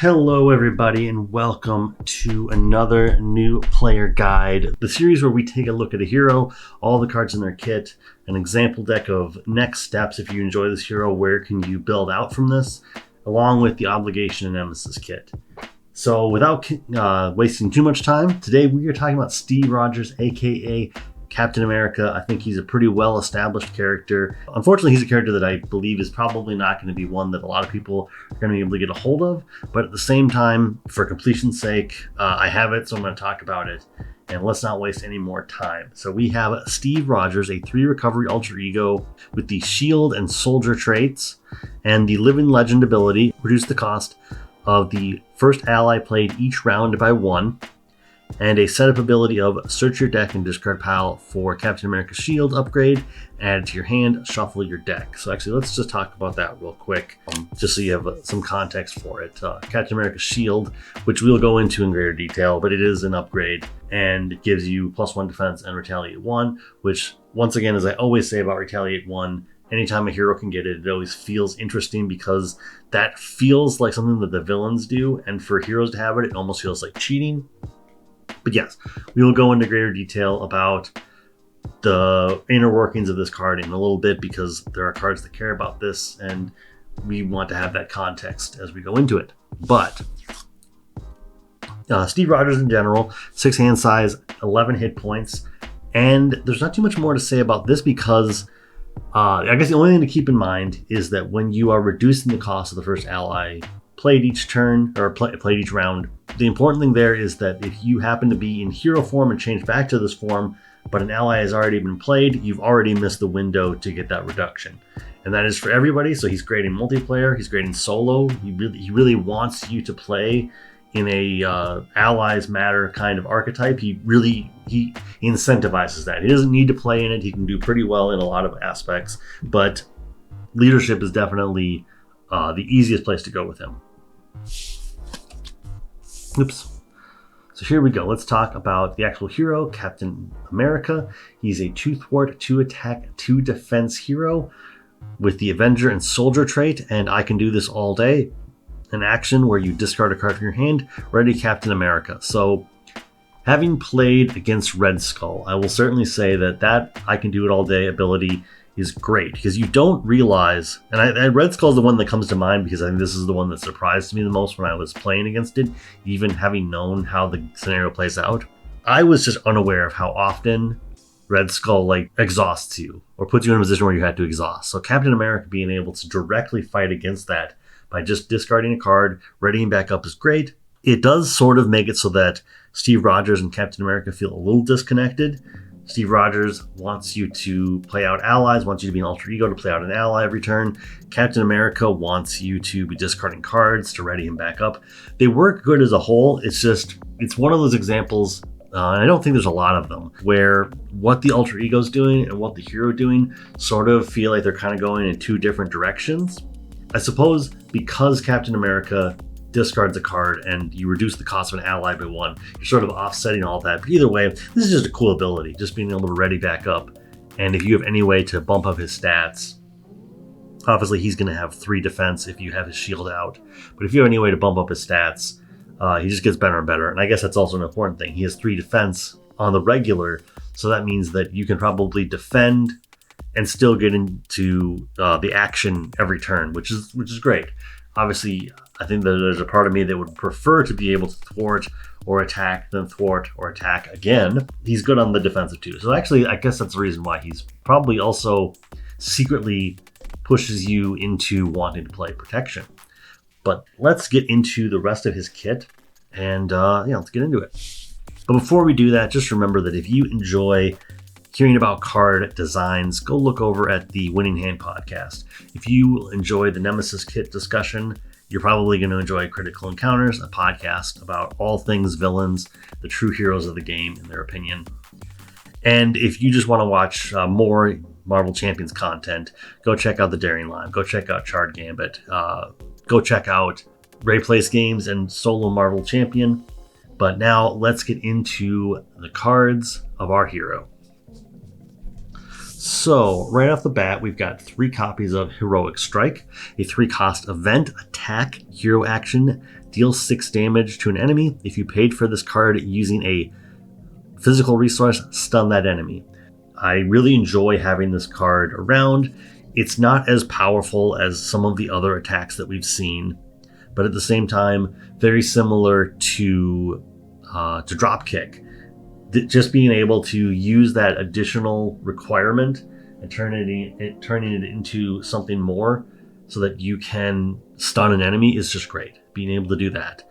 Hello everybody and welcome to another new player guide, the series where we take a look at a hero, all the cards in their kit, an example deck of next steps if you enjoy this hero, where can you build out from this, along with the Obligation and Nemesis kit. So without wasting too much time, today we are talking about Steve Rogers, aka Captain America. I think he's a pretty well-established character. Unfortunately, he's a character that I believe is probably not going to be one that a lot of people are going to be able to get a hold of. But at the same time, for completion's sake, I have it, so I'm going to talk about it. And let's not waste any more time. So we have Steve Rogers, a 3 recovery alter ego with the shield and soldier traits and the living legend ability. Reduce the cost of the first ally played each round by 1. And a setup ability of search your deck and discard pile for Captain America's shield upgrade, add it to your hand, shuffle your deck. So actually, let's just talk about that real quick, just so you have some context for it. Captain America's shield, which we'll go into in greater detail, but it is an upgrade and it gives you +1 defense and retaliate 1, which once again, as I always say about retaliate 1, anytime a hero can get it, it always feels interesting because that feels like something that the villains do. And for heroes to have it, it almost feels like cheating. But yes, we will go into greater detail about the inner workings of this card in a little bit because there are cards that care about this and we want to have that context as we go into it. But Steve Rogers in general, 6 hand size, 11 hit points. And there's not too much more to say about this because I guess the only thing to keep in mind is that when you are reducing the cost of the first ally played each turn or played each round, the important thing there is that if you happen to be in hero form and change back to this form, but an ally has already been played, you've already missed the window to get that reduction. And that is for everybody. So he's great in multiplayer, he's great in solo. He really wants you to play in a allies matter kind of archetype. He incentivizes that. He doesn't need to play in it. He can do pretty well in a lot of aspects, but leadership is definitely the easiest place to go with him. Oops. So here we go. Let's talk about the actual hero, Captain America. He's a 2 thwart, 2 attack, 2 defense hero with the Avenger and Soldier trait, and I can do this all day. An action where you discard a card from your hand, ready Captain America. So having played against Red Skull, I will certainly say that I can do it all day ability is great because you don't realize, and Red Skull is the one that comes to mind because I think this is the one that surprised me the most when I was playing against it, even having known how the scenario plays out. I was just unaware of how often Red Skull exhausts you or puts you in a position where you had to exhaust. So Captain America being able to directly fight against that by just discarding a card, readying back up is great. It does sort of make it so that Steve Rogers and Captain America feel a little disconnected. Steve Rogers wants you to play out allies, wants you to be an alter ego to play out an ally every turn. Captain America wants you to be discarding cards to ready him back up. They work good as a whole. It's one of those examples, and I don't think there's a lot of them, where what the alter ego is doing and what the hero doing sort of feel like they're kind of going in 2 different directions. I suppose because Captain America discards a card and you reduce the cost of an ally by 1, you're sort of offsetting all that. But either way, this is just a cool ability, just being able to ready back up. And if you have any way to bump up his stats, obviously he's going to have 3 defense if you have his shield out. But if you have any way to bump up his stats, he just gets better and better. And I guess that's also an important thing. He has 3 defense on the regular, so that means that you can probably defend and still get into the action every turn, which is great. Obviously, I think that there's a part of me that would prefer to be able to thwart or attack than thwart or attack again. He's good on the defensive too. So actually, I guess that's the reason why he's probably also secretly pushes you into wanting to play protection. But let's get into the rest of his kit and let's get into it. But before we do that, just remember that if you enjoy hearing about card designs, go look over at the Winning Hand podcast. If you enjoy the Nemesis kit discussion, you're probably going to enjoy Critical Encounters, a podcast about all things villains, the true heroes of the game, in their opinion. And if you just want to watch more Marvel Champions content, go check out the Daring Line, go check out Charred Gambit, go check out Ray Plays Games and Solo Marvel Champion. But now let's get into the cards of our hero. So right off the bat, we've got 3 copies of Heroic Strike, a 3-cost event, attack, hero action, deal 6 damage to an enemy. If you paid for this card using a physical resource, stun that enemy. I really enjoy having this card around. It's not as powerful as some of the other attacks that we've seen, but at the same time, very similar to Dropkick. Just being able to use that additional requirement and turning it into something more so that you can stun an enemy is just great. Being able to do that.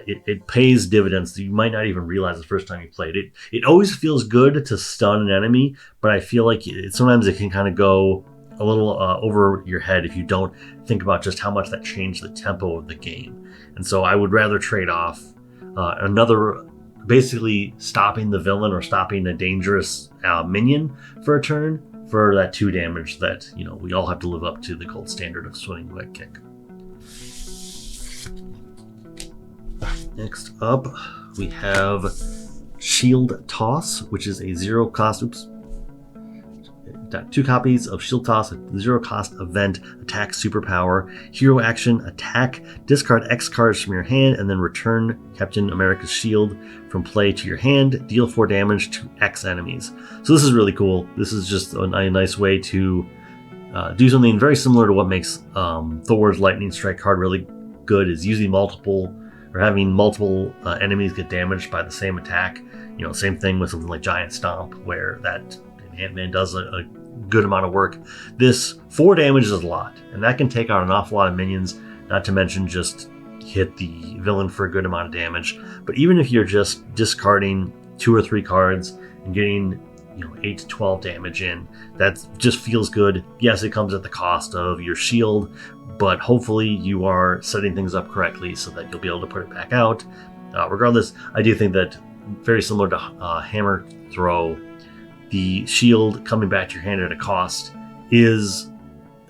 It pays dividends that you might not even realize the first time you played it. It always feels good to stun an enemy, but I feel like sometimes it can kind of go a little over your head if you don't think about just how much that changed the tempo of the game. And so I would rather trade off basically stopping the villain or stopping a dangerous minion for a turn for that 2 damage that, we all have to live up to the gold standard of swinging leg kick. Next up, we have Shield Toss, which is a 0 cost. 2 copies of Shield Toss, a 0 cost event, attack superpower, hero action, attack, discard X cards from your hand, and then return Captain America's shield from play to your hand, deal 4 damage to X enemies. So this is really cool. This is just a nice way to do something very similar to what makes Thor's Lightning Strike card really good, is using having multiple enemies get damaged by the same attack. Same thing with something like Giant Stomp, where that Ant-Man does a good amount of work. This 4 damage is a lot, and that can take out an awful lot of minions, not to mention just hit the villain for a good amount of damage. But even if you're just discarding 2 or 3 cards and getting 8 to 12 damage in, that just feels good. Yes, it comes at the cost of your shield, but hopefully you are setting things up correctly so that you'll be able to put it back out. Regardless, I do think that very similar to Hammer Throw, the shield coming back to your hand at a cost is,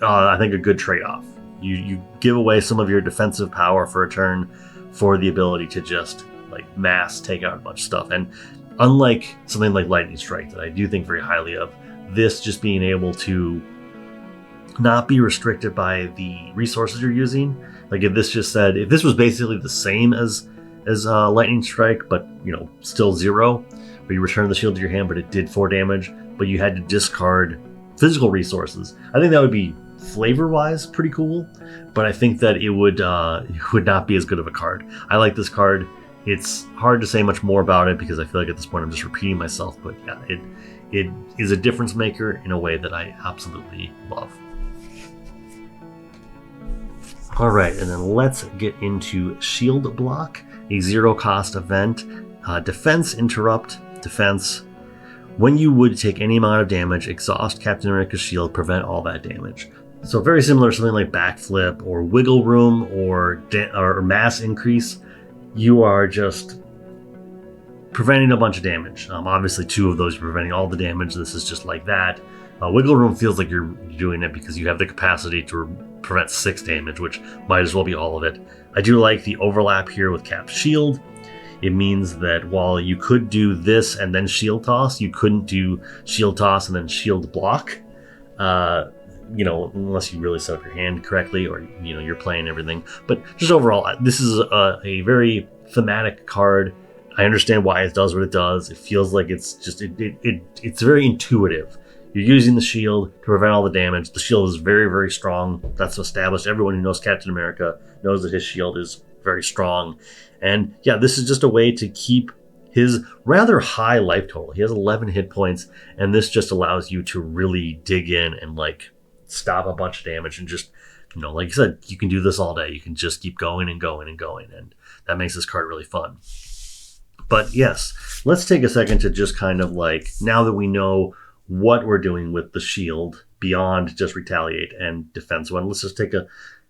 I think, a good trade-off. You give away some of your defensive power for a turn for the ability to just mass take out a bunch of stuff. And unlike something like Lightning Strike that I do think very highly of, this just being able to not be restricted by the resources you're using. If this was basically the same as Lightning Strike, but still 0, where you return the shield to your hand, but it did 4 damage, but you had to discard physical resources. I think that would be flavor-wise pretty cool, but I think that it would not be as good of a card. I like this card. It's hard to say much more about it because I feel like at this point I'm just repeating myself, but yeah, it is a difference maker in a way that I absolutely love. All right, and then let's get into Shield Block, a 0 cost event. Defense, interrupt, defense. When you would take any amount of damage, exhaust Captain America's shield, prevent all that damage. So very similar to something like Backflip or Wiggle Room or Mass Increase. You are just preventing a bunch of damage. Obviously 2 of those are preventing all the damage. This is just like that. Wiggle Room feels like you're doing it because you have the capacity to prevent 6 damage, which might as well be all of it. I do like the overlap here with Cap's shield. It means that while you could do this and then Shield Toss, you couldn't do Shield Toss and then Shield Block. Unless you really set up your hand correctly or, you're playing everything. But just overall, this is a very thematic card. I understand why it does what it does. It feels like it's just, it's very intuitive. You're using the shield to prevent all the damage. The shield is very, very strong. That's established. Everyone who knows Captain America knows that his shield is very strong. And yeah, this is just a way to keep his rather high life total. He has 11 hit points, and this just allows you to really dig in and stop a bunch of damage and just, like you said, you can do this all day. You can just keep going and going and going, and that makes this card really fun. But yes, let's take a second to just kind of now that we know what we're doing with the shield beyond just retaliate and defense one, let's just take a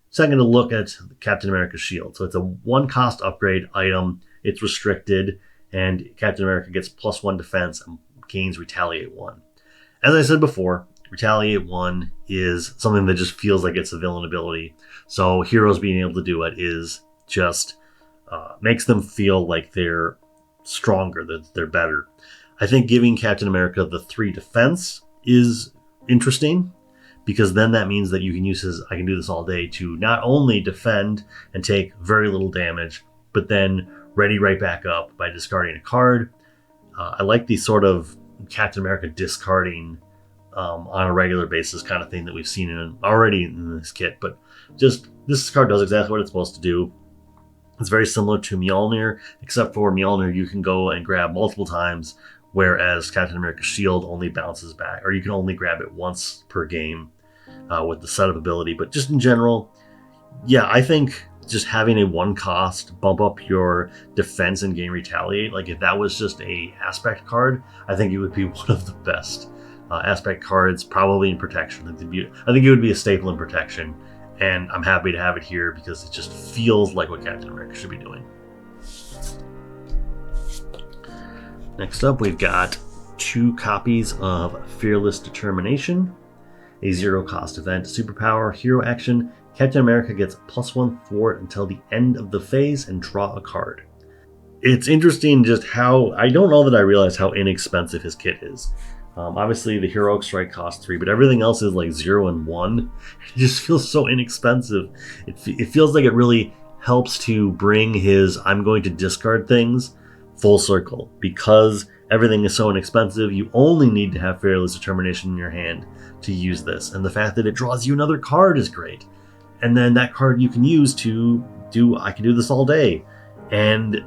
second to look at Captain America's shield. So it's a 1 cost upgrade item. It's restricted, and Captain America gets +1 defense and gains retaliate 1. As I said before, retaliate 1 is something that just feels like it's a villain ability. So heroes being able to do it is just makes them feel like they're stronger, that they're better. I think giving Captain America the 3 defense is interesting because then that means that you can use his I can do this all day to not only defend and take very little damage, but then ready right back up by discarding a card. I like the sort of Captain America discarding on a regular basis kind of thing that we've seen already in this kit, but just this card does exactly what it's supposed to do. It's very similar to Mjolnir, except for Mjolnir you can go and grab multiple times, whereas Captain America's shield only bounces back, or you can only grab it once per game with the setup ability. But just in general, yeah, I think just having a one cost bump up your defense and gain retaliate, like if that was just a aspect card, I think it would be one of the best aspect cards, probably in protection. I think it would be a staple in protection, and I'm happy to have it here because it just feels like what Captain America should be doing. Next up, we've got 2 copies of Fearless Determination, a 0-cost event superpower hero action. Captain America gets +1 thwart until the end of the phase and draw a card. It's interesting just how, I don't know that I realized how inexpensive his kit is. Obviously the heroic strike costs 3, but everything else is like 0 and 1. It just feels so inexpensive. It feels like it really helps to bring his I'm going to discard things full circle. Because everything is so inexpensive, you only need to have Fearless Determination in your hand to use this. And the fact that it draws you another card is great. And then that card you can use to do, I can do this all day. And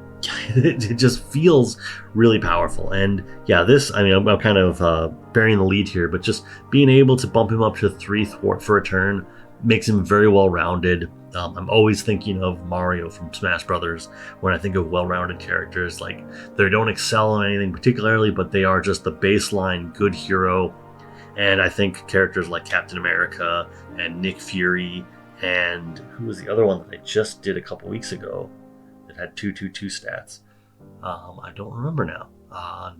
it just feels really powerful. And yeah, this, I mean, I'm kind of bearing the lead here, but just being able to bump him up to 3 thwart for a turn makes him very well-rounded. I'm always thinking of Mario from Smash Brothers when I think of well-rounded characters. Like, they don't excel in anything particularly, but they are just the baseline good hero. And I think characters like Captain America and Nick Fury, and who was the other one that I just did a couple weeks ago that had 2/2/2 stats? I don't remember now.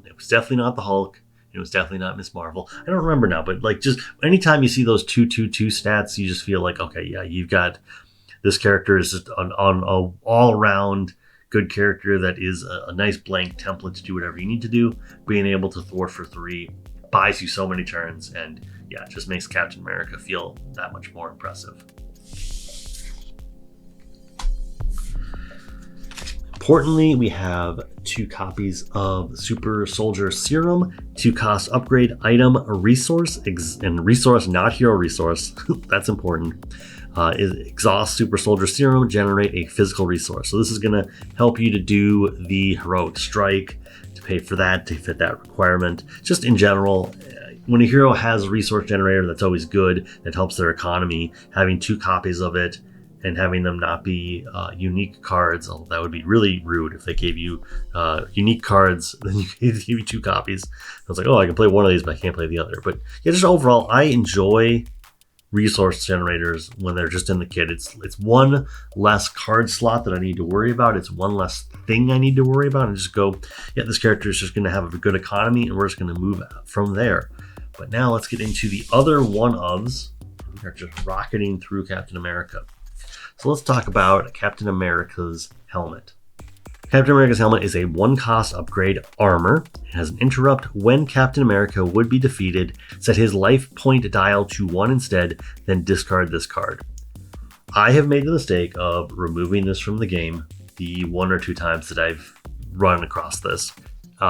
It was definitely not the Hulk. It was definitely not Miss Marvel. I don't remember now, but like just anytime you see those 2/2/2 stats, you just feel like, okay, yeah, you've got this character is just an all-around good character that is a nice blank template to do whatever you need to do. Being able to thwart for 3 buys you so many turns, and yeah, it just makes Captain America feel that much more impressive. Importantly, we have 2 copies of Super Soldier Serum, 2-cost upgrade item resource, and resource, not hero resource. That's important. Exhaust Super Soldier Serum, generate a physical resource. So this is going to help you to do the heroic strike, to pay for that, to fit that requirement. Just in general, when a hero has a resource generator, that's always good. It helps their economy. Having 2 copies of it and having them not be unique cards, that would be really rude if they gave you unique cards, then you give you 2 copies. It's like, oh, I can play one of these, but I can't play the other. But yeah, just overall, I enjoy resource generators when they're just in the kit. It's one less card slot that I need to worry about. It's one less thing I need to worry about, and just go, yeah, this character is just going to have a good economy, and we're just going to move from there. But now let's get into the other one-ofs. We are just rocketing through Captain America. So let's talk about Captain America's helmet. Captain America's helmet is a 1-cost upgrade armor. It has an interrupt when Captain America would be defeated. Set his life point dial to 1 instead, then discard this card. I have made the mistake of removing this from the game the 1 or 2 times that I've run across this.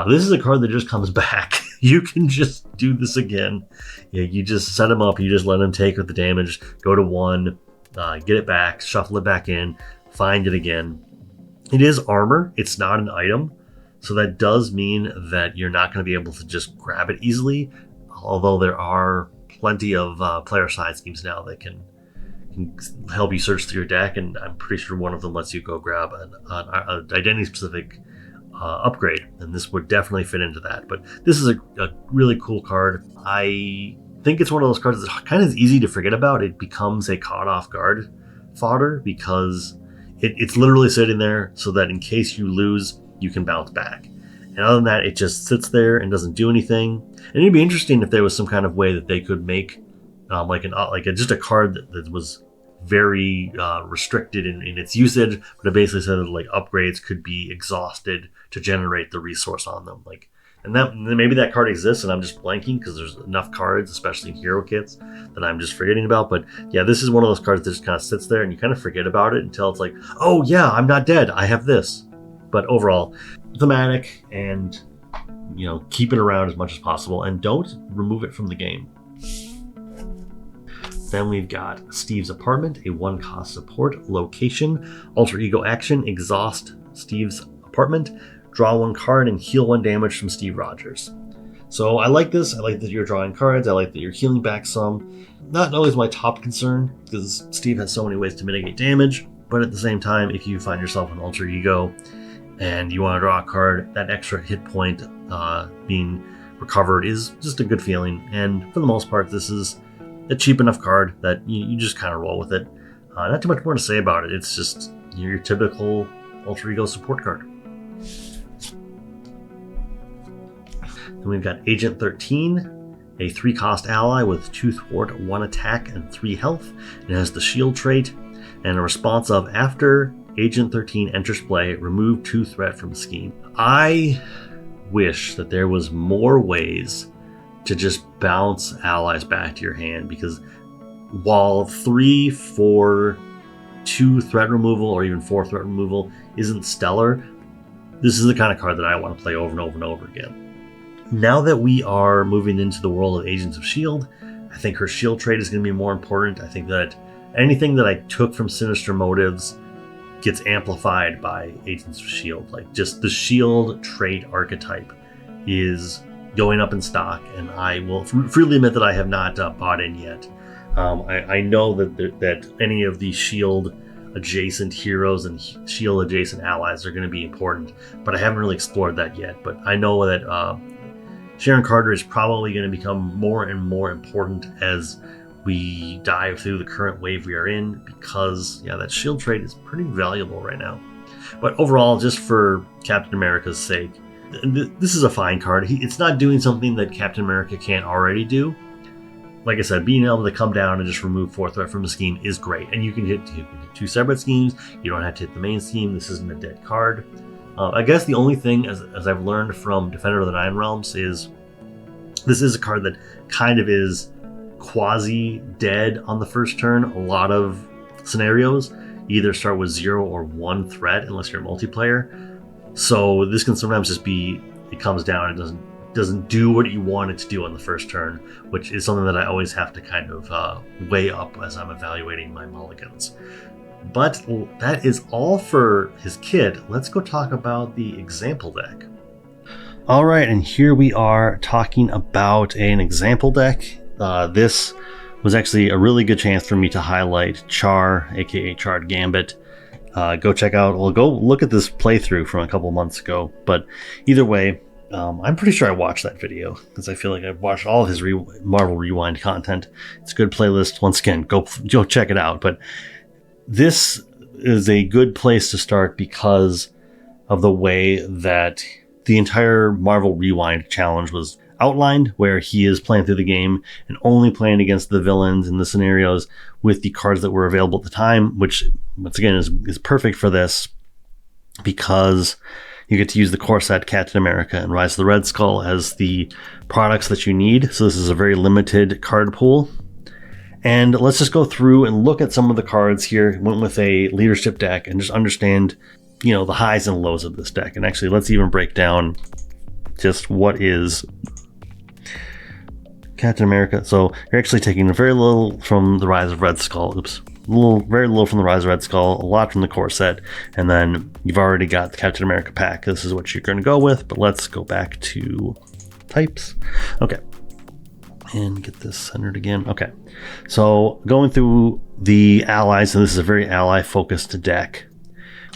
This is a card that just comes back. You can just do this again. You just set him up, you just let him take with the damage, go to 1, get it back, shuffle it back in, find it again. It is armor, it's not an item, so that does mean that you're not going to be able to just grab it easily, although there are plenty of player side schemes now that can help you search through your deck, and I'm pretty sure one of them lets you go grab an identity-specific upgrade, and this would definitely fit into that. But this is a really cool card. I think it's one of those cards that kind of is easy to forget about. It becomes a caught off guard fodder because it's literally sitting there so that in case you lose, you can bounce back. And other than that, it just sits there and doesn't do anything. And it'd be interesting if there was some kind of way that they could make just a card that was very restricted in its usage, but it basically said that like upgrades could be exhausted to generate the resource on them. Like And that maybe that card exists and I'm just blanking because there's enough cards, especially in hero kits, that I'm just forgetting about. But yeah, this is one of those cards that just kind of sits there and you kind of forget about it until it's like, oh yeah, I'm not dead, I have this. But overall, thematic, and keep it around as much as possible and don't remove it from the game. Then we've got Steve's Apartment, a 1-cost support location, alter ego action, exhaust Steve's Apartment, draw 1 card and heal 1 damage from Steve Rogers. So I like this. I like that you're drawing cards. I like that you're healing back some. Not always my top concern because Steve has so many ways to mitigate damage, but at the same time, if you find yourself an alter ego and you want to draw a card, that extra hit point being recovered is just a good feeling. And for the most part, this is a cheap enough card that you just kind of roll with it. Not too much more to say about it. It's just your typical alter ego support card. Then we've got Agent 13, a 3-cost ally with 2 thwart, 1 attack, and 3 health. It has the shield trait and a response of, after Agent 13 enters play, remove 2 threat from scheme. I wish that there was more ways to just bounce allies back to your hand, because while 3 for 2 threat removal or even 4 threat removal isn't stellar, this is the kind of card that I want to play over and over and over again. Now that we are moving into the world of Agents of S.H.I.E.L.D., I think her shield trait is going to be more important. I think that anything that I took from Sinister Motives gets amplified by Agents of S.H.I.E.L.D. Like, just the shield trait archetype is going up in stock, and I will freely admit that I have not bought in yet. I know that any of the shield adjacent heroes and shield adjacent allies are going to be important, but I haven't really explored that yet. But I know that Sharon Carter is probably going to become more and more important as we dive through the current wave we are in, because that shield trait is pretty valuable right now. But overall, just for Captain America's sake, this is a fine card. It's not doing something that Captain America can't already do. Like I said, being able to come down and just remove 4 threat from the scheme is great. And you can hit 2 separate schemes. You don't have to hit the main scheme. This isn't a dead card. I guess the only thing, as I've learned from Defender of the Nine Realms, is this is a card that kind of is quasi-dead on the first turn. A lot of scenarios either start with 0 or 1 threat unless you're a multiplayer. So this can sometimes just be, it comes down and doesn't do what you want it to do on the first turn, which is something that I always have to kind of weigh up as I'm evaluating my mulligans. But that is all for his kit. Let's go talk about the example deck. All right, and here we are talking about an example deck. This was actually a really good chance for me to highlight Char, aka Charred Gambit. Go look at this playthrough from a couple months ago. But either way, I'm pretty sure I watched that video because I feel like I've watched all of his Marvel Rewind content. It's a good playlist. Once again, go check it out. But this is a good place to start because of the way that the entire Marvel Rewind challenge was outlined, where he is playing through the game and only playing against the villains in the scenarios with the cards that were available at the time, which once again is perfect for this because you get to use the core set Captain America and Rise of the Red Skull as the products that you need. So this is a very limited card pool. And let's just go through and look at some of the cards here. Went with a leadership deck and just understand, the highs and lows of this deck. And actually, let's even break down just what is Captain America. So you're actually taking very little from the Rise of Red Skull. Very little from the Rise of Red Skull, a lot from the core set, and then you've already got the Captain America pack. This is what you're going to go with, but let's go back to types. Okay. And get this centered again. Okay. So going through the allies, and this is a very ally-focused deck.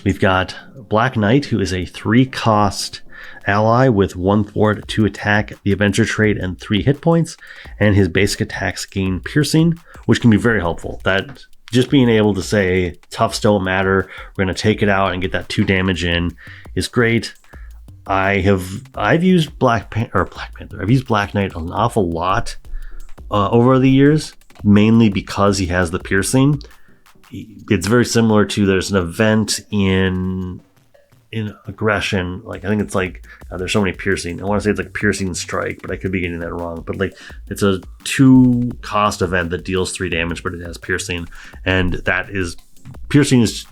We've got Black Knight, who is a 3-cost ally with 1 thwart, 2 attack, the Avenger trait, and 3 hit points. And his basic attacks gain piercing, which can be very helpful. That just being able to say, toughs don't matter, we're going to take it out and get that 2 damage in is great. I've used Black Panther. I've used Black Knight an awful lot over the years, mainly because he has the piercing. It's very similar to, there's an event in in aggression. Like, I think it's like, there's so many piercing. I want to say it's like piercing strike, but I could be getting that wrong. But like, it's a 2-cost event that deals 3 damage, but it has piercing. And piercing is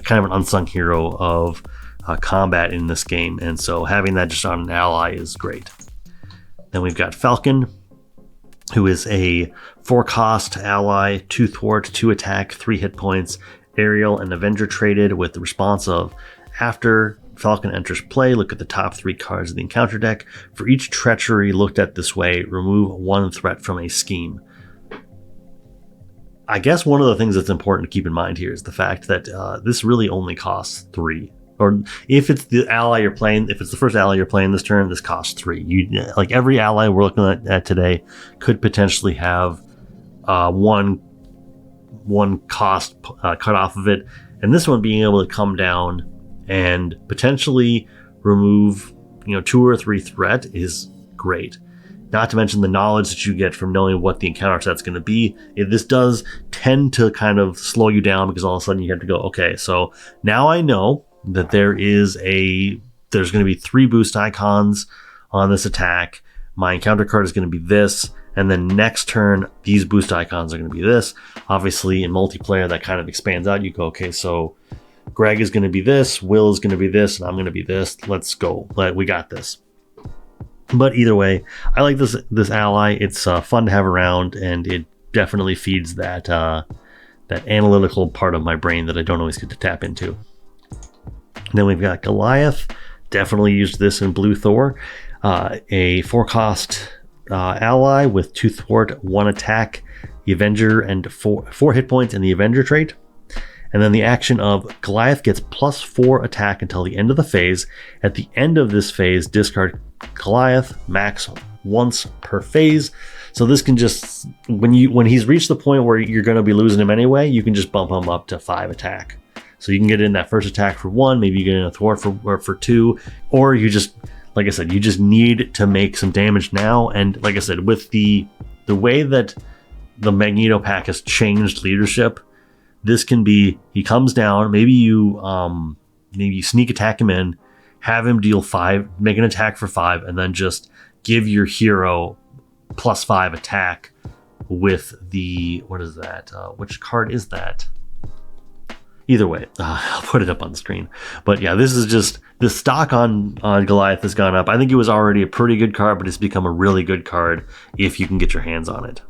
kind of an unsung hero of combat in this game. And so having that just on an ally is great. Then we've got Falcon, who is a 4-cost ally, 2 thwart, 2 attack, 3 hit points, aerial and Avenger traded, with the response of, after Falcon enters play, look at the top 3 cards of the encounter deck. For each treachery looked at this way, remove 1 threat from a scheme. I guess one of the things that's important to keep in mind here is the fact that this really only costs 3. Or if it's the ally you're playing, if it's the first ally you're playing this turn, this costs 3. Like every ally we're looking at today could potentially have one cost cut off of it, and this one being able to come down and potentially remove 2 or 3 threat is great. Not to mention the knowledge that you get from knowing what the encounter set's going to be. This does tend to kind of slow you down, because all of a sudden you have to go, okay, so now I know that there's going to be 3 boost icons on this attack. My encounter card is going to be this, and then next turn these boost icons are going to be this. Obviously in multiplayer that kind of expands out. You go, okay, so Greg is going to be this, Will is going to be this, and I'm going to be this. Let's go. We got this. But either way, I like this ally. It's fun to have around, and it definitely feeds that analytical part of my brain that I don't always get to tap into. Then we've got Goliath. Definitely used this in Blue Thor. A 4-cost ally with 2 thwart, 1 attack, the Avenger, and 4 hit points in the Avenger trait. And then the action of Goliath gets +4 attack until the end of the phase. At the end of this phase, discard Goliath max once per phase. So this can just, when he's reached the point where you're going to be losing him anyway, you can just bump him up to 5 attack. So you can get in that first attack for 1, maybe you get in a thwart for 2, or you just, like I said, you just need to make some damage now. And like I said, with the way that the Magneto pack has changed leadership, this can be, he comes down, maybe you sneak attack him in, have him deal 5, make an attack for 5, and then just give your hero +5 attack with the, what is that? Which card is that? Either way, I'll put it up on the screen. But yeah, this is just, the stock on Goliath has gone up. I think it was already a pretty good card, but it's become a really good card if you can get your hands on it.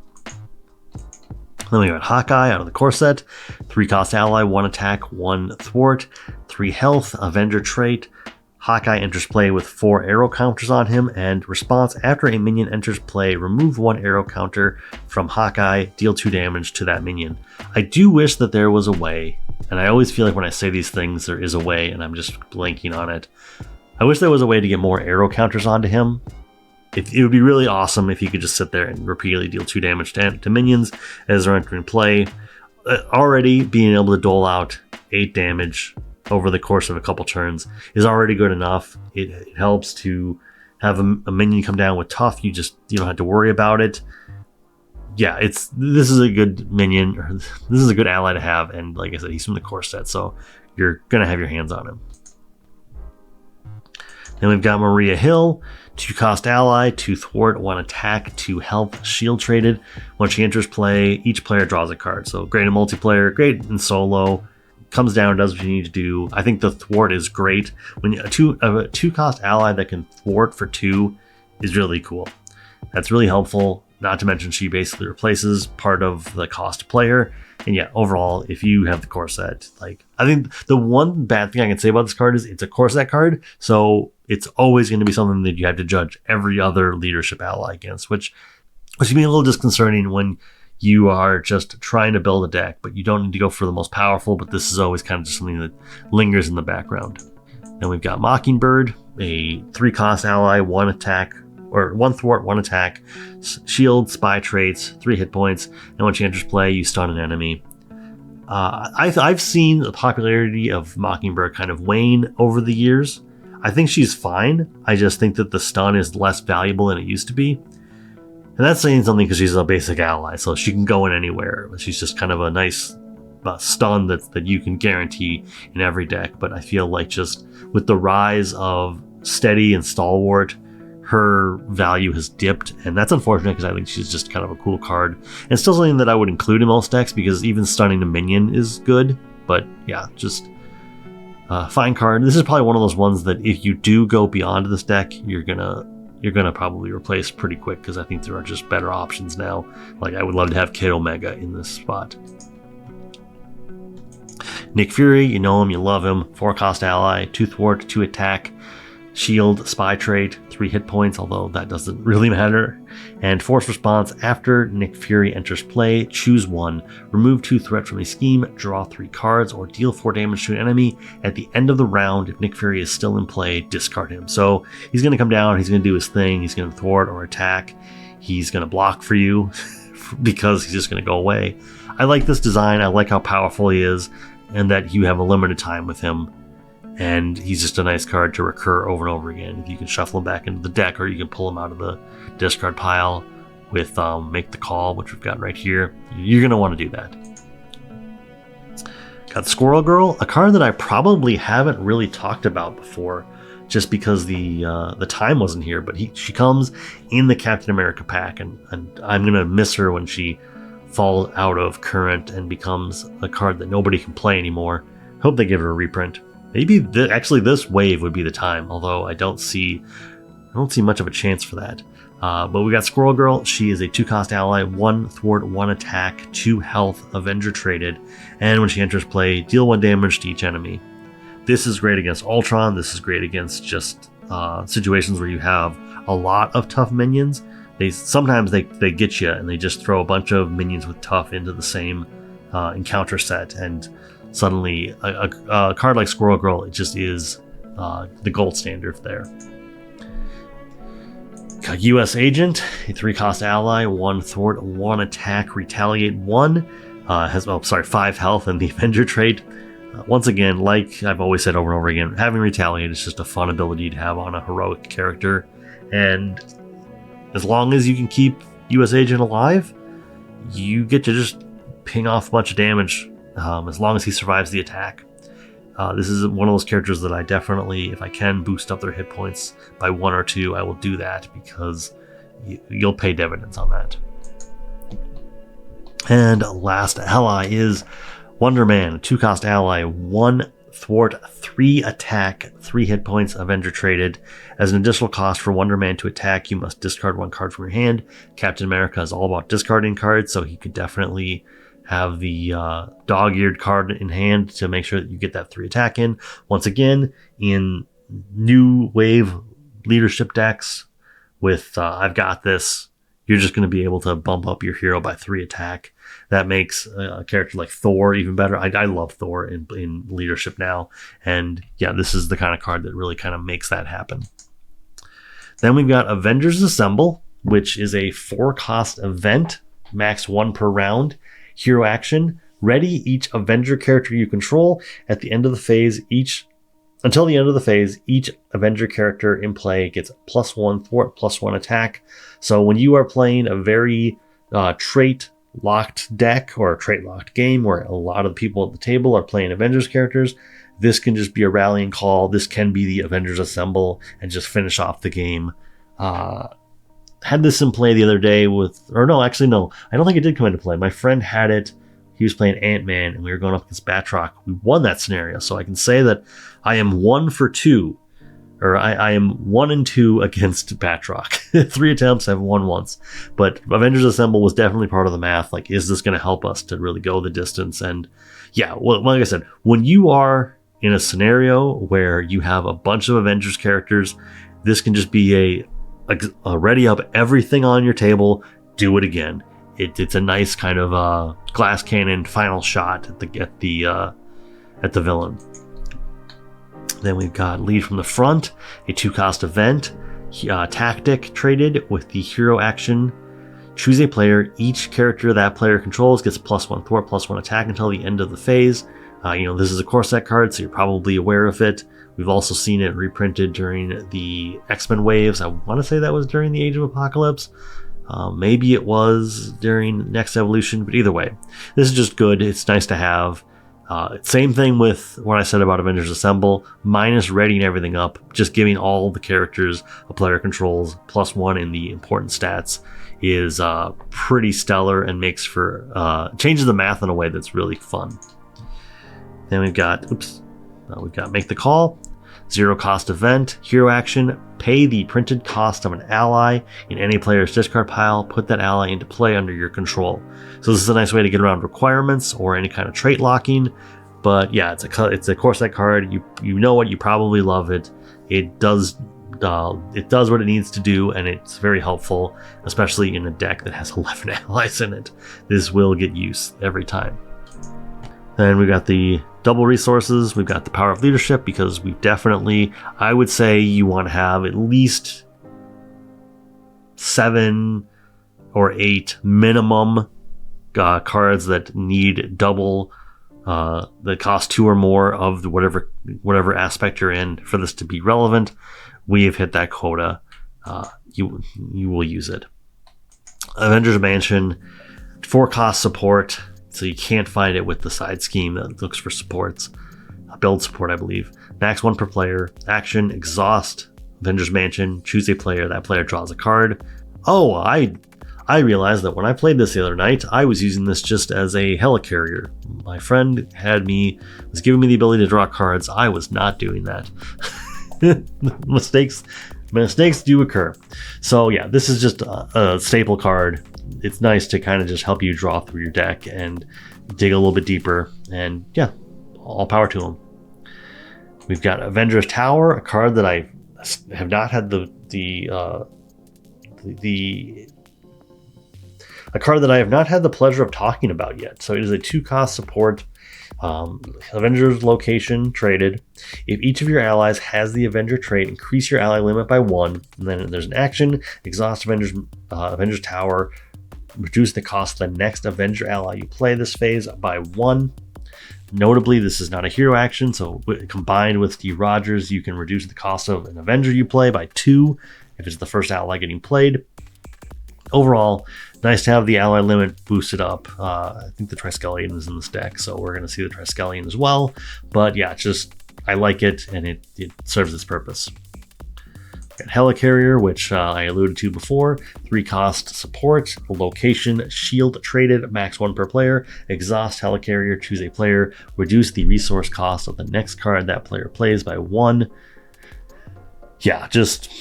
Then we got Hawkeye out of the core set. 3-cost ally, 1 attack, 1 thwart, 3 health, Avenger trait. Hawkeye enters play with 4 arrow counters on him, and response, after a minion enters play, remove 1 arrow counter from Hawkeye, deal 2 damage to that minion. I do wish that there was a way, and I always feel like when I say these things there is a way and I'm just blanking on it. I wish there was a way to get more arrow counters onto him. It would be really awesome if you could just sit there and repeatedly deal 2 damage to minions as they're entering play. Already being able to dole out 8 damage over the course of a couple turns is already good enough. It helps to have a minion come down with tough. You don't have to worry about it. Yeah, this is a good minion, or this is a good ally to have, and like I said, he's from the core set, so you're gonna have your hands on him. Then we've got Maria Hill, 2-cost ally, 2 thwart, 1 attack, 2 health, shield traded. When she enters play, each player draws a card. So great in multiplayer, great in solo. Comes down, does what you need to do. I think the thwart is great. When a 2-cost ally that can thwart for 2 is really cool. That's really helpful. Not to mention she basically replaces part of the cost player. And yeah, overall, if you have the core set, like, I think the one bad thing I can say about this card is it's a core set card, so it's always going to be something that you have to judge every other leadership ally against, which can be a little disconcerting when you are just trying to build a deck, but you don't need to go for the most powerful, but this is always kind of just something that lingers in the background. Then we've got Mockingbird, a 3-cost ally, 1 attack, or 1 thwart, 1 attack, shield, spy traits, 3 hit points, and when she enters play, you stun an enemy. I've seen the popularity of Mockingbird kind of wane over the years. I think she's fine. I just think that the stun is less valuable than it used to be. And that's saying something because she's a basic ally, so she can go in anywhere. She's just kind of a nice stun that you can guarantee in every deck. But I feel like just with the rise of Steady and Stalwart, her value has dipped, and that's unfortunate because I think she's just kind of a cool card. And still something that I would include in most decks because even stunning a minion is good. But yeah, just fine card. This is probably one of those ones that if you do go beyond this deck, you're gonna probably replace pretty quick because I think there are just better options now. Like I would love to have Kid Omega in this spot. Nick Fury, you know him, you love him. 4-cost ally, 2 thwart, 2 attack, shield, spy trait, 3 hit points, although that doesn't really matter. And force response, after Nick Fury enters play, choose 1, remove 2 threat from a scheme, draw 3 cards, or deal 4 damage to an enemy. At the end of the round, if Nick Fury is still in play, discard him. So he's going to come down, he's going to do his thing, he's going to thwart or attack, he's going to block for you because he's just going to go away. I like this design, I like how powerful he is, and that you have a limited time with him. And he's just a nice card to recur over and over again. If you can shuffle him back into the deck, or you can pull him out of the discard pile with Make the Call, which we've got right here. You're going to want to do that. Got Squirrel Girl, a card that I probably haven't really talked about before, just because the time wasn't here. But she comes in the Captain America pack, and I'm going to miss her when she falls out of current and becomes a card that nobody can play anymore. Hope they give her a reprint. Maybe actually this wave would be the time, although I don't see much of a chance for that. But we got Squirrel Girl. She is a 2-cost ally, 1 thwart, 1 attack, 2 health, Avenger traded, and when she enters play, deal 1 damage to each enemy. This is great against Ultron. This is great against just situations where you have a lot of tough minions. Sometimes they get you and they just throw a bunch of minions with tough into the same encounter set, and suddenly a card like Squirrel Girl, it just is the gold standard there. Got US Agent, a 3-cost ally, 1 thwart, 1 attack, retaliate 1, has 5 health and the Avenger trait. Once again, like I've always said over and over again, having retaliate is just a fun ability to have on a heroic character, and as long as you can keep US Agent alive, you get to just ping off a bunch of damage. As long as he survives the attack. This is one of those characters that I definitely, if I can boost up their hit points by 1 or 2, I will do that because you'll pay dividends on that. And last ally is Wonder Man, a 2-cost ally, 1 thwart, 3 attack, 3 hit points, Avenger traded. As an additional cost for Wonder Man to attack, you must discard 1 card from your hand. Captain America is all about discarding cards, so he could definitely have the dog-eared card in hand to make sure that you get that 3 attack in. Once again, in new wave leadership decks with I've got this, you're just going to be able to bump up your hero by 3 attack. That makes a character like Thor even better. I love Thor in leadership now, and yeah, this is the kind of card that really kind of makes that happen. Then we've got Avengers Assemble, which is a 4-cost event, max 1 per round. Hero action, ready each Avenger character you control. At the end of the phase, until the end of the phase, each Avenger character in play gets +1 thwart, +1 attack. So when you are playing a very trait-locked deck or a trait-locked game where a lot of people at the table are playing Avengers characters, this can just be a rallying call. This can be the Avengers Assemble and just finish off the game. Had this in play the other day I don't think it did come into play. My friend had it. He was playing Ant-Man and we were going up against Batroc. We won that scenario, so I can say that I am 1 for 2, or I am 1 and 2 against Batroc. 3 attempts, I've won once. But Avengers Assemble was definitely part of the math. Like, is this going to help us to really go the distance? And yeah, well, like I said, when you are in a scenario where you have a bunch of Avengers characters, this can just be a ready up everything on your table, do it again. It's a nice kind of glass cannon final shot at the villain. Then we've got Lead from the Front, a 2-cost event, tactic traded with the hero action. Choose a player. Each character that player controls gets +1 thwart, +1 attack until the end of the phase. This is a core set card, so you're probably aware of it. We've also seen it reprinted during the X-Men waves. I want to say that was during the Age of Apocalypse. Maybe it was during next evolution, but either way, this is just good. It's nice to have. Same thing with what I said about Avengers Assemble, minus readying everything up, just giving all the characters a player controls +1 in the important stats is pretty stellar and makes for changes the math in a way that's really fun. Then we've got Make the Call, 0 cost event, hero action, pay the printed cost of an ally in any player's discard pile, put that ally into play under your control. So this is a nice way to get around requirements or any kind of trait locking. But yeah, it's a core set card. You know what, you probably love it. It does what it needs to do, and it's very helpful, especially in a deck that has 11 allies in it. This will get use every time. Then we got the double resources. We've got the power of leadership, because we've definitely, I would say you want to have at least 7 or 8 minimum cards that need double, that cost 2 or more of the whatever aspect you're in for this to be relevant. We have hit that quota. You will use it. Avengers Mansion, 4 cost support. So you can't find it with the side scheme that looks for supports. Build support, I believe. Max 1 per player. Action, exhaust Avengers Mansion. Choose a player. That player draws a card. Oh, I realized that when I played this the other night, I was using this just as a helicarrier. My friend was giving me the ability to draw cards. I was not doing that. Mistakes do occur. So yeah, this is just a staple card. It's nice to kind of just help you draw through your deck and dig a little bit deeper. And yeah, all power to them. We've got Avengers Tower, a card that I have not had a card that I have not had the pleasure of talking about yet. So it is a 2 cost support. Avengers location traded. If each of your allies has the Avenger trait, increase your ally limit by 1. And then there's an action, exhaust Avengers Tower, reduce the cost of the next Avenger ally you play this phase by 1. Notably, this is not a hero action, so combined with Steve Rogers, you can reduce the cost of an Avenger you play by 2 if it's the first ally getting played. Overall, nice to have the ally limit boosted up. I think the Triskelion is in this deck, so we're going to see the Triskelion as well. But yeah, I like it, and it serves its purpose. Got Helicarrier, which I alluded to before. 3 cost support, location, shield traded, max 1 per player. Exhaust Helicarrier, choose a player, reduce the resource cost of the next card that player plays by 1. Yeah, just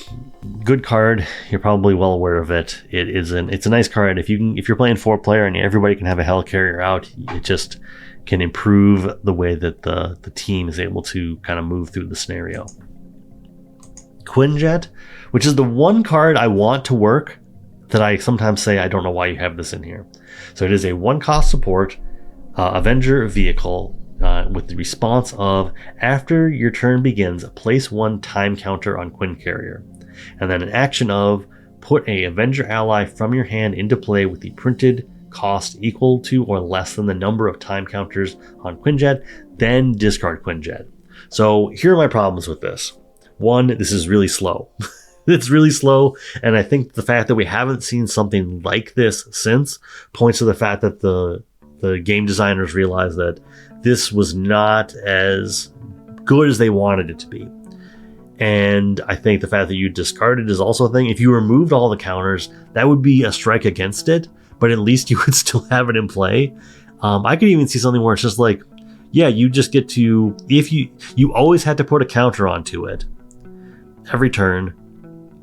good card. You're probably well aware of it. It's a nice card. If you're playing 4-player and everybody can have a Helicarrier out, it just can improve the way that the team is able to kind of move through the scenario. Quinjet, which is the one card I want to work that I sometimes say I don't know why you have this in here. So it is a 1 cost support Avenger vehicle with the response of, after your turn begins, place 1 time counter on Quincarrier. And then an action of, put a Avenger ally from your hand into play with the printed cost equal to or less than the number of time counters on Quinjet, then discard Quinjet. So here are my problems with this. 1, this is really slow. It's really slow, and I think the fact that we haven't seen something like this since points to the fact that the game designers realized that this was not as good as they wanted it to be. And I think the fact that you discarded is also a thing. If you removed all the counters, that would be a strike against it, but at least you would still have it in play. I could even see something where it's just like, yeah, you just get to, if you always had to put a counter onto it every turn,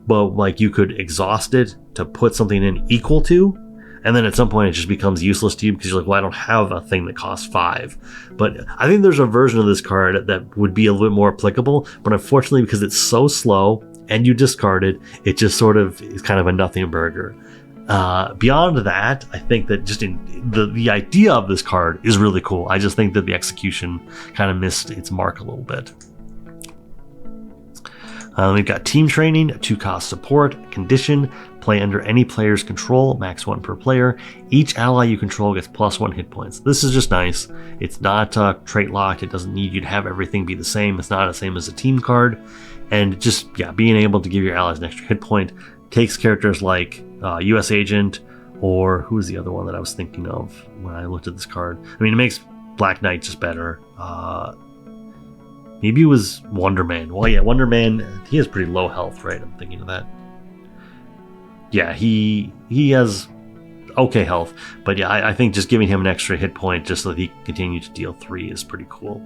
but like you could exhaust it to put something in equal to, and then at some point it just becomes useless to you because you're like, well, I don't have a thing that costs 5. But I think there's a version of this card that would be a little bit more applicable, but unfortunately, because it's so slow and you discard it, it just sort of is kind of a nothing burger. Beyond that, I think that just the idea of this card is really cool. I just think that the execution kind of missed its mark a little bit. We've got team training, 2 cost support, condition, play under any player's control, max 1 per player. Each ally you control gets +1 hit points. This is just nice. It's not trait locked. It doesn't need you to have everything be the same. It's not the same as a team card. And just, yeah, being able to give your allies an extra hit point takes characters like US Agent, or who was the other one that I was thinking of when I looked at this card? I mean, it makes Black Knight just better. Maybe it was Wonder Man. Well, yeah, Wonder Man, he has pretty low health, right? I'm thinking of that. Yeah, he has okay health, but yeah, I think just giving him an extra hit point just so that he can continue to deal 3 is pretty cool.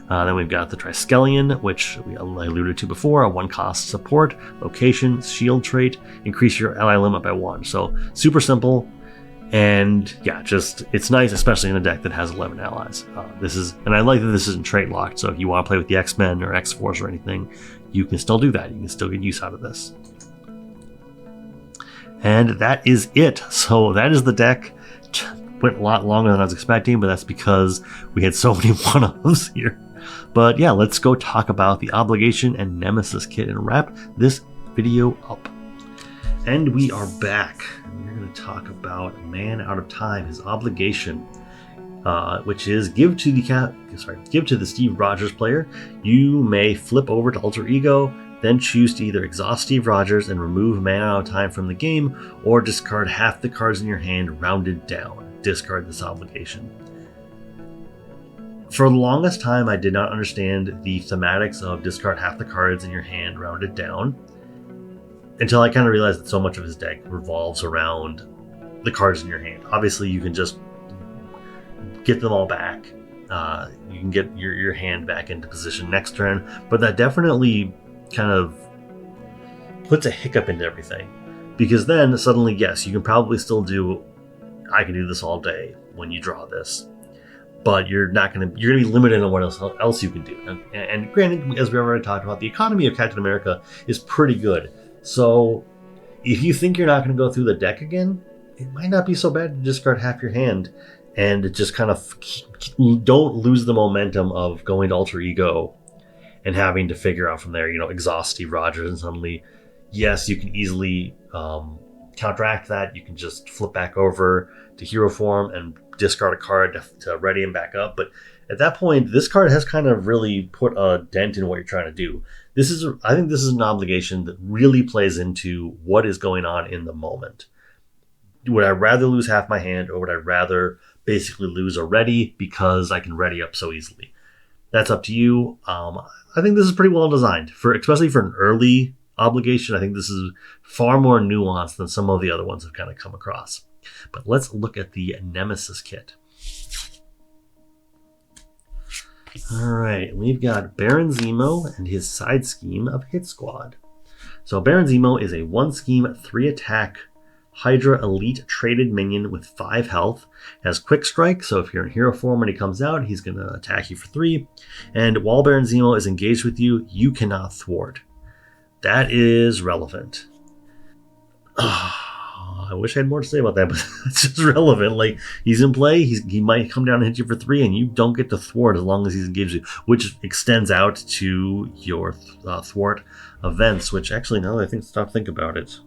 Then we've got the Triskelion, which I alluded to before, a 1-cost support, location, shield trait, increase your ally limit by 1. So super simple, and yeah, just it's nice, especially in a deck that has 11 allies. And I like that this isn't trait locked, so if you want to play with the X-Men or X-Force or anything, you can still do that. You can still get use out of this. And that is it. So that is the deck. Went a lot longer than I was expecting, but that's because we had so many one-offs here. But yeah, let's go talk about the Obligation and Nemesis kit and wrap this video up. And we are back. We're going to talk about Man Out of Time, his Obligation, which is give to the Steve Rogers player. You may flip over to Alter Ego, then choose to either exhaust Steve Rogers and remove Man Out of Time from the game, or discard half the cards in your hand rounded down. Discard this Obligation. For the longest time, I did not understand the thematics of discard half the cards in your hand rounded down, until I kind of realized that so much of his deck revolves around the cards in your hand. Obviously, you can just get them all back. You can get your hand back into position next turn, but that definitely kind of puts a hiccup into everything, because then suddenly, yes, you can probably still do, I can do this all day when you draw this, but you're gonna be limited on what else you can do. And granted, as we already talked about, the economy of Captain America is pretty good. So if you think you're not going to go through the deck again, it might not be so bad to discard half your hand and just kind of don't lose the momentum of going to Alter Ego and having to figure out from there, exhaust Steve Rogers, and suddenly, yes, you can easily counteract that. You can just flip back over to hero form and discard a card to ready him back up. But at that point, this card has kind of really put a dent in what you're trying to do. I think this is an Obligation that really plays into what is going on in the moment. Would I rather lose half my hand, or would I rather basically lose a ready because I can ready up so easily? That's up to you. I think this is pretty well designed, especially for an early Obligation. I think this is far more nuanced than some of the other ones I've kind of come across. But let's look at the Nemesis kit. Alright, we've got Baron Zemo and his side scheme of Hit Squad. So Baron Zemo is a 1-scheme, 3-attack Hydra Elite traded minion with 5 health. Has Quick Strike, so if you're in hero form when he comes out, he's going to attack you for 3. And while Baron Zemo is engaged with you, you cannot thwart. That is relevant. I wish I had more to say about that, but it's just relevant. Like, he's in play, he might come down and hit you for 3, and you don't get to thwart as long as he's engaged you, which extends out to your thwart events, which actually, now that I think about it,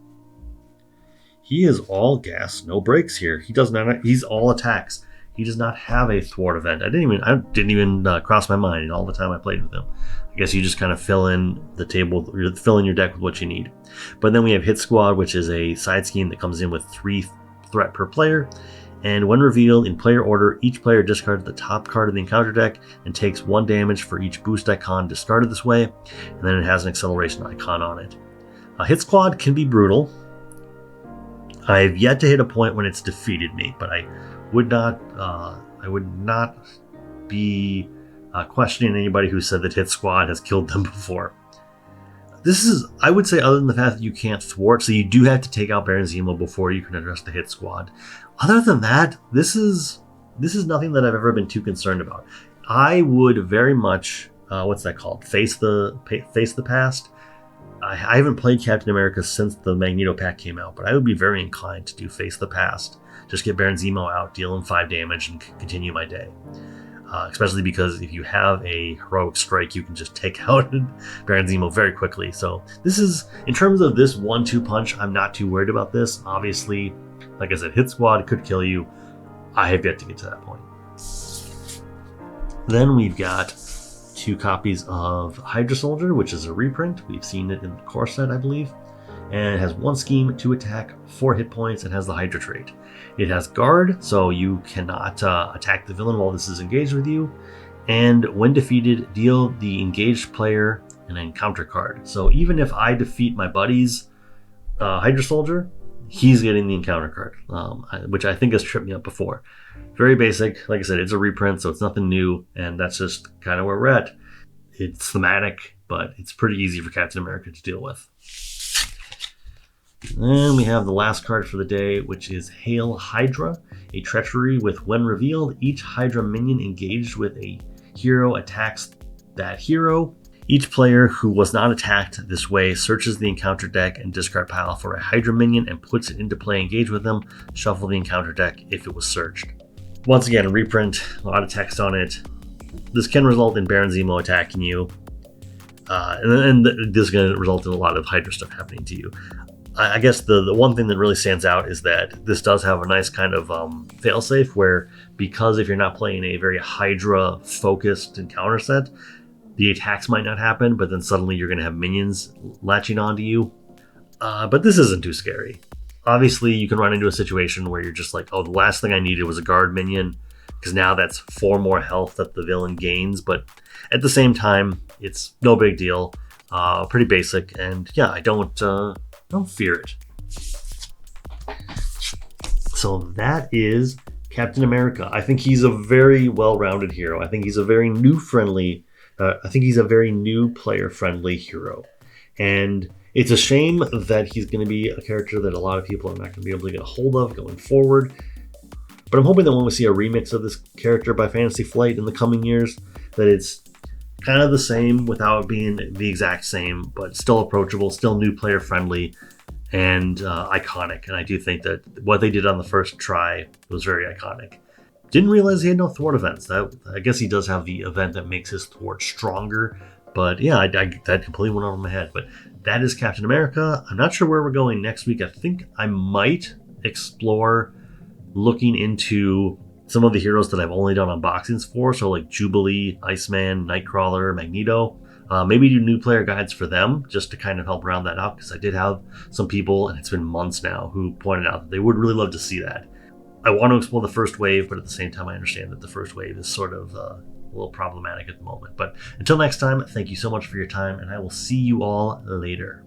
he is all gas, no brakes here. He's all attacks. He does not have a thwart event. I didn't even cross my mind all the time I played with him. I guess you just kind of fill in the table, fill in your deck with what you need. But then we have Hit Squad, which is a side scheme that comes in with 3 threat per player. And when revealed in player order, each player discards the top card of the encounter deck and takes 1 damage for each boost icon discarded this way. And then it has an acceleration icon on it. Hit Squad can be brutal. I've yet to hit a point when it's defeated me, but I would not be questioning anybody who said that Hit Squad has killed them before. This is, I would say, other than the fact that you can't thwart, so you do have to take out Baron Zemo before you can address the Hit Squad. Other than that, this is nothing that I've ever been too concerned about. I would very much, what's that called? Face the past. I haven't played Captain America since the Magneto pack came out, but I would be very inclined to do Face the Past. Just get Baron Zemo out, deal him 5 damage, and continue my day. Especially because if you have a heroic strike, you can just take out Baron Zemo very quickly. So this is, in terms of this 1-2 punch, I'm not too worried about this. Obviously, like I said, Hit Squad could kill you. I have yet to get to that point. Then we've got 2 copies of Hydra Soldier, which is a reprint. We've seen it in the core set, I believe. and it has 1 scheme, 2 attack, 4 hit points, and has the Hydra trait. It has guard, so you cannot attack the villain while this is engaged with you. And when defeated, deal the engaged player an encounter card. So even if I defeat my buddy's Hydra Soldier, he's getting the encounter card, which I think has tripped me up before. Very basic. Like I said, it's a reprint, so it's nothing new, and that's just kind of where we're at. It's thematic, but it's pretty easy for Captain America to deal with. And we have the last card for the day, which is Hail Hydra, a treachery with when revealed, each Hydra minion engaged with a hero attacks that hero. Each player who was not attacked this way searches the encounter deck and discard pile for a Hydra minion and puts it into play engaged with them. Shuffle the encounter deck if it was searched. Once again, a reprint, a lot of text on it. This can result in Baron Zemo attacking you. And this is going to result in a lot of Hydra stuff happening to you. I guess the one thing that really stands out is that this does have a nice kind of failsafe where, because if you're not playing a very Hydra focused encounter set, the attacks might not happen, but then suddenly you're going to have minions latching onto you. But this isn't too scary. Obviously, you can run into a situation where you're just like, oh, the last thing I needed was a guard minion, because now that's 4 more health that the villain gains. But at the same time, it's no big deal. Pretty basic, and yeah, I don't fear it. So that is Captain America. I think he's a very well-rounded hero. I think he's a very new player-friendly hero. And it's a shame that he's going to be a character that a lot of people are not going to be able to get a hold of going forward. But I'm hoping that when we see a remix of this character by Fantasy Flight in the coming years, that it's kind of the same without being the exact same, but still approachable, still new player-friendly, and iconic. And I do think that what they did on the first try was very iconic. Didn't realize he had no thwart events. I guess he does have the event that makes his thwart stronger. But yeah, that completely went over my head. But that is Captain America. I'm not sure where we're going next week. I think I might explore looking into some of the heroes that I've only done unboxings for. So like Jubilee, Iceman, Nightcrawler, Magneto. Maybe do new player guides for them just to kind of help round that out, because I did have some people, and it's been months now, who pointed out that they would really love to see that. I want to explore the first wave, but at the same time I understand that the first wave is sort of a little problematic at the moment. But until next time, thank you so much for your time, and I will see you all later.